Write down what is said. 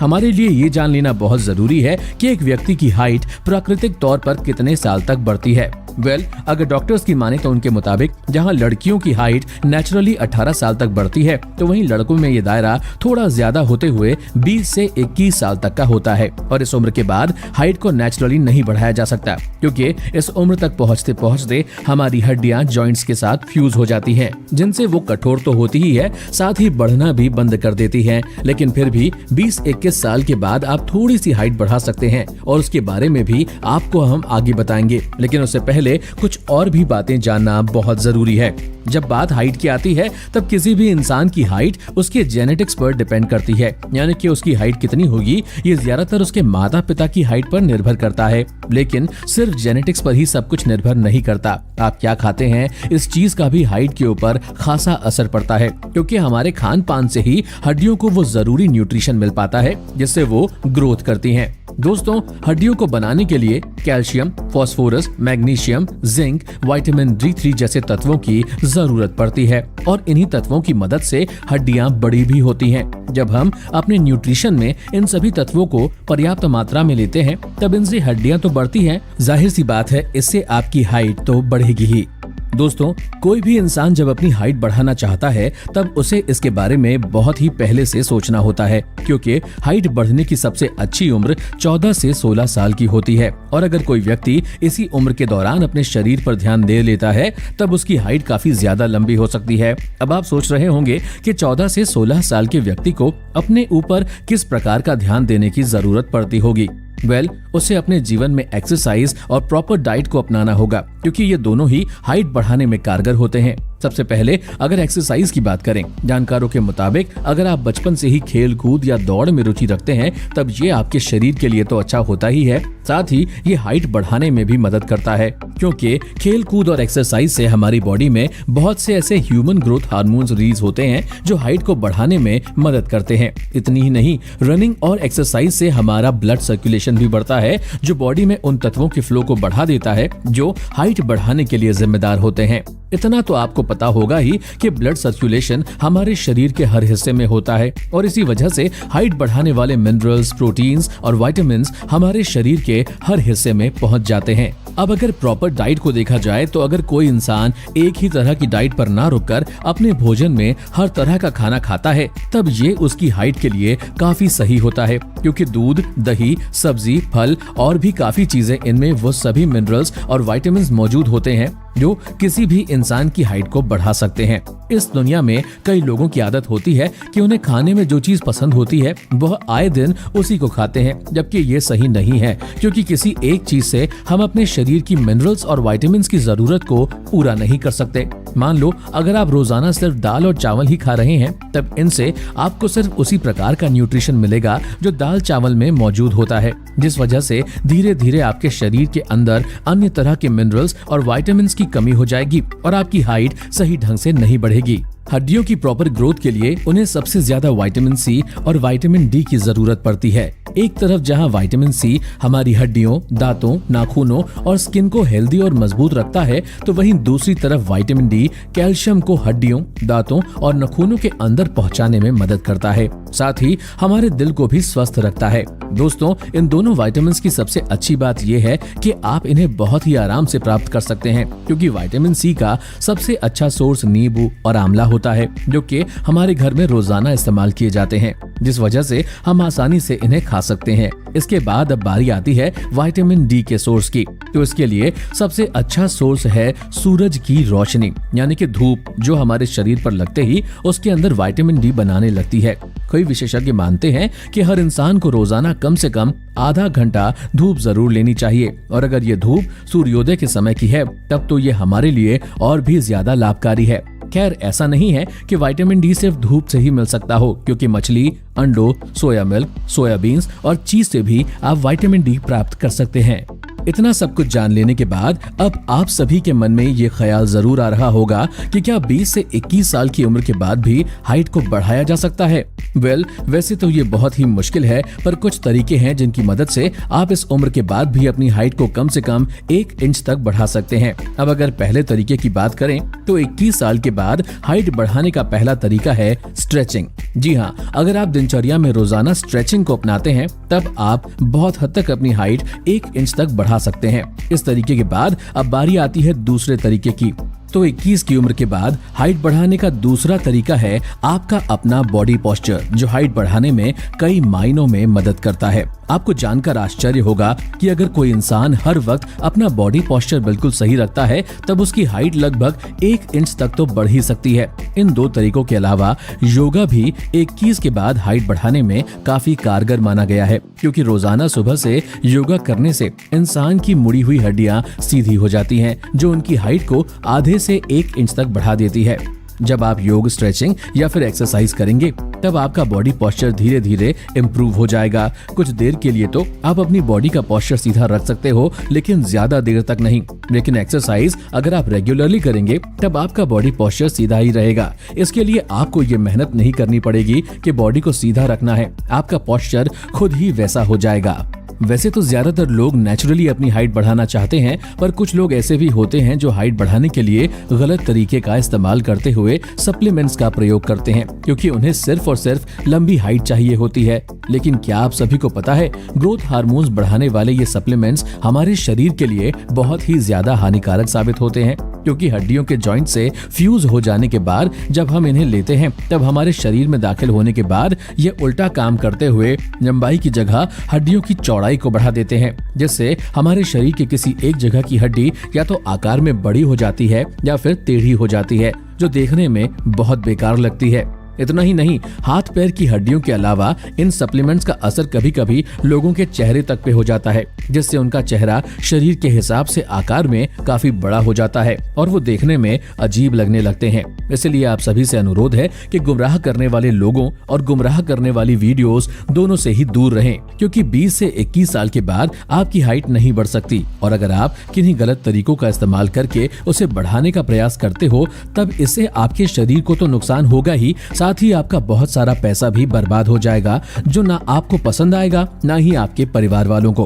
हमारे लिए ये जान लेना बहुत जरूरी है कि एक व्यक्ति की हाइट प्राकृतिक तौर पर कितने साल तक बढ़ती है। अगर डॉक्टर्स की माने तो उनके मुताबिक जहां लड़कियों की हाइट नेचुरली 18 साल तक बढ़ती है, तो वहीं लड़कों में ये दायरा थोड़ा ज्यादा होते हुए 20 से 21 साल तक का होता है। और इस उम्र के बाद हाइट को नेचुरली नहीं बढ़ाया जा सकता, क्योंकि इस उम्र तक पहुँचते पहुँचते हमारी हड्डियां जॉइंट्स के साथ फ्यूज हो जाती हैं, जिनसे वो कठोर तो होती ही है, साथ ही बढ़ना भी बंद कर देती है। लेकिन फिर भी 20-21 साल के बाद आप थोड़ी सी हाइट बढ़ा सकते हैं, और उसके बारे में भी आपको हम आगे बताएंगे। लेकिन उससे पहले कुछ और भी बातें जानना बहुत जरूरी है। जब बात हाइट की आती है, तब किसी भी इंसान की हाइट उसके जेनेटिक्स पर डिपेंड करती है, यानी कि उसकी हाइट कितनी होगी ये ज्यादातर उसके माता पिता की हाइट पर निर्भर करता है। लेकिन सिर्फ जेनेटिक्स पर ही सब कुछ निर्भर नहीं करता। आप क्या खाते हैं, इस चीज का भी हाइट के ऊपर खासा असर पड़ता है, क्योंकि हमारे खान पान से ही हड्डियों को वो जरूरी न्यूट्रिशन मिल पाता है जिससे वो ग्रोथ करती हैं। दोस्तों, हड्डियों को बनाने के लिए calcium, phosphorus, magnesium, zinc, vitamin D3 जैसे तत्वों की जरूरत पड़ती है, और इन्हीं तत्वों की मदद से हड्डियां बड़ी भी होती हैं। जब हम अपने न्यूट्रिशन में इन सभी तत्वों को पर्याप्त मात्रा में लेते हैं, तब इनसे हड्डियां तो बढ़ती हैं, जाहिर सी बात है इससे आपकी हाइट तो बढ़ेगी ही। दोस्तों, कोई भी इंसान जब अपनी हाइट बढ़ाना चाहता है, तब उसे इसके बारे में बहुत ही पहले से सोचना होता है, क्योंकि हाइट बढ़ने की सबसे अच्छी उम्र 14 से 16 साल की होती है। और अगर कोई व्यक्ति इसी उम्र के दौरान अपने शरीर पर ध्यान दे लेता है, तब उसकी हाइट काफी ज्यादा लंबी हो सकती है। अब आप सोच रहे होंगे कि 14 से 16 साल के व्यक्ति को अपने ऊपर किस प्रकार का ध्यान देने की जरूरत पड़ती होगी। उसे अपने जीवन में एक्सरसाइज और प्रॉपर डाइट को अपनाना होगा, क्योंकि ये दोनों ही हाइट बढ़ाने में कारगर होते हैं। सबसे पहले अगर एक्सरसाइज की बात करें, जानकारों के मुताबिक अगर आप बचपन से ही खेल कूद या दौड़ में रुचि रखते हैं, तब ये आपके शरीर के लिए तो अच्छा होता ही है, साथ ही ये हाइट बढ़ाने में भी मदद करता है, क्योंकि खेल कूद और एक्सरसाइज से हमारी बॉडी में बहुत से ऐसे ह्यूमन ग्रोथ हार्मोन्स रिलीज होते हैं जो हाइट को बढ़ाने में मदद करते हैं। इतनी ही नहीं, रनिंग और एक्सरसाइज से हमारा ब्लड सर्कुलेशन भी बढ़ता है, जो बॉडी में उन तत्वों के फ्लो को बढ़ा देता है जो हाइट बढ़ाने के लिए जिम्मेदार होते हैं। इतना तो आपको पता होगा ही कि ब्लड सर्कुलेशन हमारे शरीर के हर हिस्से में होता है, और इसी वजह से हाइट बढ़ाने वाले मिनरल्स, प्रोटीन्स और विटामिन्स हमारे शरीर के हर हिस्से में पहुंच जाते हैं। अब अगर प्रॉपर डाइट को देखा जाए, तो अगर कोई इंसान एक ही तरह की डाइट पर ना रुककर अपने भोजन में हर तरह का खाना खाता है, तब ये उसकी हाइट के लिए काफी सही होता है, क्योंकि दूध, दही, सब्जी, फल और भी काफी चीजें, इनमें वो सभी मिनरल्स और विटामिन्स मौजूद होते हैं जो किसी भी इंसान की हाइट को बढ़ा सकते हैं। इस दुनिया में कई लोगों की आदत होती है कि उन्हें खाने में जो चीज पसंद होती है वह आए दिन उसी को खाते हैं, जबकि ये सही नहीं है, क्योंकि किसी एक चीज से हम अपने शरीर की मिनरल्स और विटामिन्स की जरूरत को पूरा नहीं कर सकते। मान लो अगर आप रोजाना सिर्फ दाल और चावल ही खा रहे हैं, तब इनसे आपको सिर्फ उसी प्रकार का न्यूट्रिशन मिलेगा जो दाल चावल में मौजूद होता है, जिस वजह से धीरे धीरे आपके शरीर के अंदर अन्य तरह के मिनरल्स और विटामिन्स की कमी हो जाएगी और आपकी हाइट सही ढंग से नहीं बढ़ेगी। हड्डियों की प्रॉपर ग्रोथ के लिए उन्हें सबसे ज्यादा विटामिन सी और विटामिन डी की जरूरत पड़ती है। एक तरफ जहां विटामिन सी हमारी हड्डियों, दांतों, नाखूनों और स्किन को हेल्दी और मजबूत रखता है, तो वहीं दूसरी तरफ विटामिन डी कैल्शियम को हड्डियों, दांतों और नाखूनों के अंदर पहुंचाने में मदद करता है, साथ ही हमारे दिल को भी स्वस्थ रखता है। दोस्तों, इन दोनों विटामिन की सबसे अच्छी बात यह है कि आप इन्हें बहुत ही आराम से प्राप्त कर सकते हैं, क्योंकि विटामिन सी का सबसे अच्छा सोर्स नींबू और आंवला होता है, जो कि हमारे घर में रोजाना इस्तेमाल किए जाते हैं, जिस वजह से हम आसानी से इन्हें खा सकते हैं। इसके बाद अब बारी आती है विटामिन डी के सोर्स की, तो इसके लिए सबसे अच्छा सोर्स है सूरज की रोशनी, यानी कि धूप, जो हमारे शरीर पर लगते ही उसके अंदर विटामिन डी बनाने लगती है। कई विशेषज्ञ मानते हैं कि हर इंसान को रोजाना कम से कम आधा घंटा धूप जरूर लेनी चाहिए, और अगर ये धूप सूर्योदय के समय की है, तब तो ये हमारे लिए और भी ज्यादा लाभकारी है। खैर, ऐसा नहीं है कि विटामिन डी सिर्फ धूप से ही मिल सकता हो, क्योंकि मछली, अंडों, सोया मिल्क, सोयाबीन्स और चीज से भी आप विटामिन डी प्राप्त कर सकते हैं। इतना सब कुछ जान लेने के बाद अब आप सभी के मन में ये ख्याल जरूर आ रहा होगा कि क्या 20 से 21 साल की उम्र के बाद भी हाइट को बढ़ाया जा सकता है। वैसे तो ये बहुत ही मुश्किल है, पर कुछ तरीके हैं जिनकी मदद से आप इस उम्र के बाद भी अपनी हाइट को कम से कम 1 इंच तक बढ़ा सकते हैं। अब अगर पहले तरीके की बात करें तो 21 साल के बाद हाइट बढ़ाने का पहला तरीका है स्ट्रेचिंग। जी हाँ, अगर आप दिनचर्या में रोजाना स्ट्रेचिंग को अपनाते हैं तब आप बहुत हद तक अपनी हाइट 1 इंच तक बढ़ा सकते हैं। इस तरीके के बाद अब बारी आती है दूसरे तरीके की। तो 21 की उम्र के बाद हाइट बढ़ाने का दूसरा तरीका है आपका अपना बॉडी पोस्चर, जो हाइट बढ़ाने में कई मायनों में मदद करता है। आपको जानकर आश्चर्य होगा कि अगर कोई इंसान हर वक्त अपना बॉडी पोस्चर बिल्कुल सही रखता है तब उसकी हाइट लगभग 1 इंच तक तो बढ़ ही सकती है। इन 2 तरीकों के अलावा योगा भी 21 के बाद हाइट बढ़ाने में काफी कारगर माना गया है, क्योंकि रोजाना सुबह से योगा करने से इंसान की मुड़ी हुई हड्डियां सीधी हो जाती हैं, जो उनकी हाइट को आधे से 1 इंच तक बढ़ा देती है। जब आप योग, स्ट्रेचिंग या फिर एक्सरसाइज करेंगे तब आपका बॉडी पोस्चर धीरे धीरे इम्प्रूव हो जाएगा। कुछ देर के लिए तो आप अपनी बॉडी का पोस्चर सीधा रख सकते हो, लेकिन ज्यादा देर तक नहीं। लेकिन एक्सरसाइज अगर आप रेगुलरली करेंगे तब आपका बॉडी पोस्चर सीधा ही रहेगा। इसके लिए आपको ये मेहनत नहीं करनी पड़ेगी कि बॉडी को सीधा रखना है, आपका पोस्चर खुद ही वैसा हो जाएगा। वैसे तो ज्यादातर लोग नेचुरली अपनी हाइट बढ़ाना चाहते हैं, पर कुछ लोग ऐसे भी होते हैं जो हाइट बढ़ाने के लिए गलत तरीके का इस्तेमाल करते हुए सप्लीमेंट्स का प्रयोग करते हैं, क्योंकि उन्हें सिर्फ और सिर्फ लंबी हाइट चाहिए होती है। लेकिन क्या आप सभी को पता है, ग्रोथ हार्मोन्स बढ़ाने वाले ये सप्लीमेंट्स हमारे शरीर के लिए बहुत ही ज्यादा हानिकारक साबित होते हैं, क्योंकि हड्डियों के जॉइंट से फ्यूज हो जाने के बाद जब हम इन्हें लेते हैं तब हमारे शरीर में दाखिल होने के बाद ये उल्टा काम करते हुए लंबाई की जगह हड्डियों की चौड़ाई को बढ़ा देते हैं, जिससे हमारे शरीर के किसी एक जगह की हड्डी या तो आकार में बड़ी हो जाती है या फिर टेढ़ी हो जाती है, जो देखने में बहुत बेकार लगती है। इतना ही नहीं, हाथ पैर की हड्डियों के अलावा इन सप्लीमेंट्स का असर कभी कभी लोगों के चेहरे तक पे हो जाता है, जिससे उनका चेहरा शरीर के हिसाब से आकार में काफी बड़ा हो जाता है और वो देखने में अजीब लगने लगते हैं। इसलिए आप सभी से अनुरोध है कि गुमराह करने वाले लोगों और गुमराह करने वाली वीडियोस दोनों से ही दूर रहें, क्योंकि 20 से 21 साल के बाद आपकी हाइट नहीं बढ़ सकती। और अगर आप किन्हीं गलत तरीकों का इस्तेमाल करके उसे बढ़ाने का प्रयास करते हो तब इससे आपके शरीर को तो नुकसान होगा ही, साथ ही आपका बहुत सारा पैसा भी बर्बाद हो जाएगा, जो ना आपको पसंद आएगा ना ही आपके परिवार वालों को।